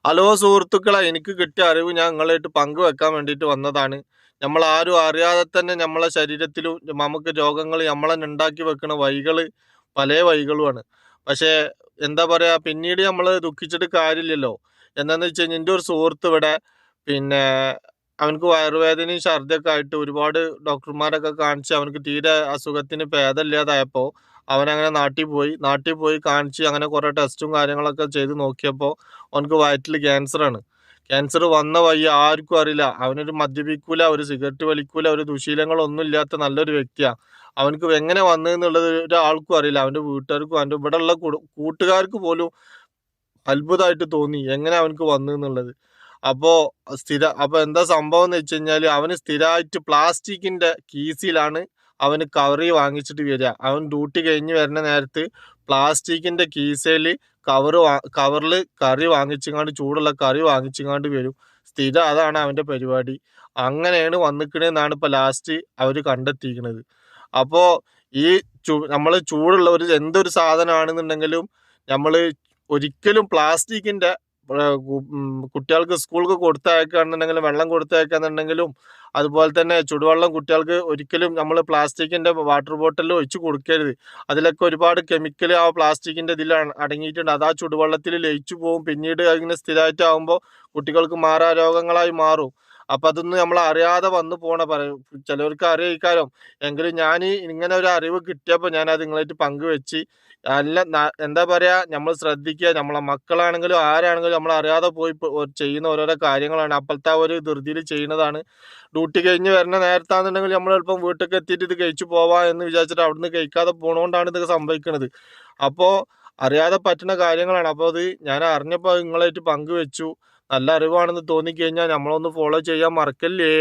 Hello സുഹൃത്തുക്കളെ, എനിക്ക് കിട്ടിയ അറിവ് ഞാൻ നിങ്ങളായിട്ട് പങ്കുവെക്കാൻ വേണ്ടിയിട്ട് വന്നതാണ്. നമ്മൾ ആരും അറിയാതെ തന്നെ നമ്മളെ ശരീരത്തിലും നമുക്ക് രോഗങ്ങൾ നമ്മൾ തന്നെ ഉണ്ടാക്കി വെക്കുന്ന വഴികൾ പല വഴികളുമാണ്. പക്ഷേ എന്താ പറയാ, പിന്നീട് നമ്മൾ ദുഃഖിച്ചിട്ട് കാര്യമില്ലല്ലോ. എന്താന്ന് വെച്ച് കഴിഞ്ഞാൽ എൻ്റെ ഒരു സുഹൃത്ത് ഇവിടെ പിന്നെ അവനക്ക് വയറുവേദനയും ഛർദിയൊക്കെ ആയിട്ട് ഒരുപാട് ഡോക്ടർമാരൊക്കെ കാണിച്ച് അവനക്ക് തീരെ അസുഖത്തിന് ഭേദമില്ലാതായപ്പോൾ അവനങ്ങനെ നാട്ടിൽ പോയി കാണിച്ച് അങ്ങനെ കുറേ ടെസ്റ്റും കാര്യങ്ങളൊക്കെ ചെയ്ത് നോക്കിയപ്പോൾ അവനക്ക് വയറ്റിൽ ക്യാൻസറാണ്. ക്യാൻസർ വന്ന വഴി ആർക്കും അറിയില്ല. അവനൊരു മദ്യപിക്കൂല, ഒരു സിഗരറ്റ് വലിക്കൂല, ഒരു ദുശീലങ്ങളൊന്നും ഇല്ലാത്ത നല്ലൊരു വ്യക്തിയാണ്. അവനക്ക് എങ്ങനെ വന്നതെന്നുള്ളത് ഒരാൾക്കും അറിയില്ല. അവൻ്റെ വീട്ടുകാർക്കും അവൻ്റെ ഇവിടെയുള്ള കൂട്ടുകാർക്ക് പോലും അത്ഭുതമായിട്ട് തോന്നി എങ്ങനെ അവനക്ക് വന്നു എന്നുള്ളത്. അപ്പോൾ എന്താ സംഭവം എന്ന് വെച്ച് കഴിഞ്ഞാൽ അവന് സ്ഥിരമായിട്ട് പ്ലാസ്റ്റിക്കിന്റെ കീസിലാണ് അവന് കറി വാങ്ങിച്ചിട്ട് വരിക. അവൻ ഡ്യൂട്ടി കഴിഞ്ഞ് വരുന്ന നേരത്ത് പ്ലാസ്റ്റിക്കിന്റെ കീസയിൽ കവറിൽ കറി വാങ്ങിച്ചിങ്ങാണ്ട്, ചൂടുള്ള കറി വാങ്ങിച്ചിങ്ങാണ്ട് വരും. സ്ഥിരം അതാണ് അവന്റെ പരിപാടി. അങ്ങനെയാണ് വന്നിക്കണെന്നാണ് ഇപ്പൊ ലാസ്റ്റ് അവര് കണ്ടെത്തിയിരിക്കുന്നത്. അപ്പോ ഈ നമ്മള് ചൂടുള്ള എന്തൊരു സാധനമാണെന്നുണ്ടെങ്കിലും നമ്മള് ഒരിക്കലും പ്ലാസ്റ്റിക്കിന്റെ കുട്ടികൾക്ക് സ്കൂൾക്ക് കൊടുത്തയക്കുകയാണെന്നുണ്ടെങ്കിലും വെള്ളം കൊടുത്തയക്കുകയാണെന്നുണ്ടെങ്കിലും അതുപോലെ തന്നെ ചുടുവെള്ളം കുട്ടികൾക്ക് ഒരിക്കലും നമ്മൾ പ്ലാസ്റ്റിക്കിന്റെ വാട്ടർ ബോട്ടിലിൽ ഒഴിച്ച് കൊടുക്കരുത്. അതിലൊക്കെ ഒരുപാട് കെമിക്കൽ ആ പ്ലാസ്റ്റിക്കിന്റെ ഇതിൽ അടങ്ങിയിട്ടുണ്ട്. അത് ആ ചുടുവെള്ളത്തിൽ ലയിച്ചു പോകും. പിന്നീട് അതിങ്ങനെ സ്ഥിരമായിട്ടാകുമ്പോൾ കുട്ടികൾക്ക് മാറാരോഗങ്ങളായി മാറും. അപ്പൊ അതൊന്നും നമ്മൾ അറിയാതെ വന്നു പറയും. ചിലവർക്ക് അറിയിക്കാനും, എങ്കിലും ഞാൻ ഇങ്ങനെ ഒരു അറിവ് കിട്ടിയപ്പോൾ ഞാൻ അത് നിങ്ങളായിട്ട് പങ്കുവെച്ച് എന്താ പറയാ, നമ്മൾ ശ്രദ്ധിക്കുക. നമ്മളെ മക്കളാണെങ്കിലും ആരാണെങ്കിലും നമ്മൾ അറിയാതെ പോയി ചെയ്യുന്ന ഓരോരോ കാര്യങ്ങളാണ്. അപ്പോഴത്തെ ആ ഒരു ധൃതിയിൽ ചെയ്യുന്നതാണ്. ഡ്യൂട്ടി കഴിഞ്ഞ് വരുന്ന നേരത്താണെന്നുണ്ടെങ്കിൽ നമ്മൾ എളുപ്പം വീട്ടിലേക്ക് എത്തിയിട്ട് ഇത് കഴിച്ചു പോവാ എന്ന് വിചാരിച്ചിട്ട് അവിടുന്ന് കഴിക്കാതെ പോണോണ്ടാണ് ഇതൊക്കെ സംഭവിക്കുന്നത്. അപ്പോൾ അറിയാതെ പറ്റുന്ന കാര്യങ്ങളാണ്. അപ്പോൾ അത് ഞാൻ അറിഞ്ഞപ്പോൾ നിങ്ങളായിട്ട് പങ്കുവെച്ചു. നല്ല അറിവാണെന്ന് തോന്നിക്കഴിഞ്ഞാൽ നമ്മളൊന്ന് ഫോളോ ചെയ്യാൻ മറക്കല്ലേ.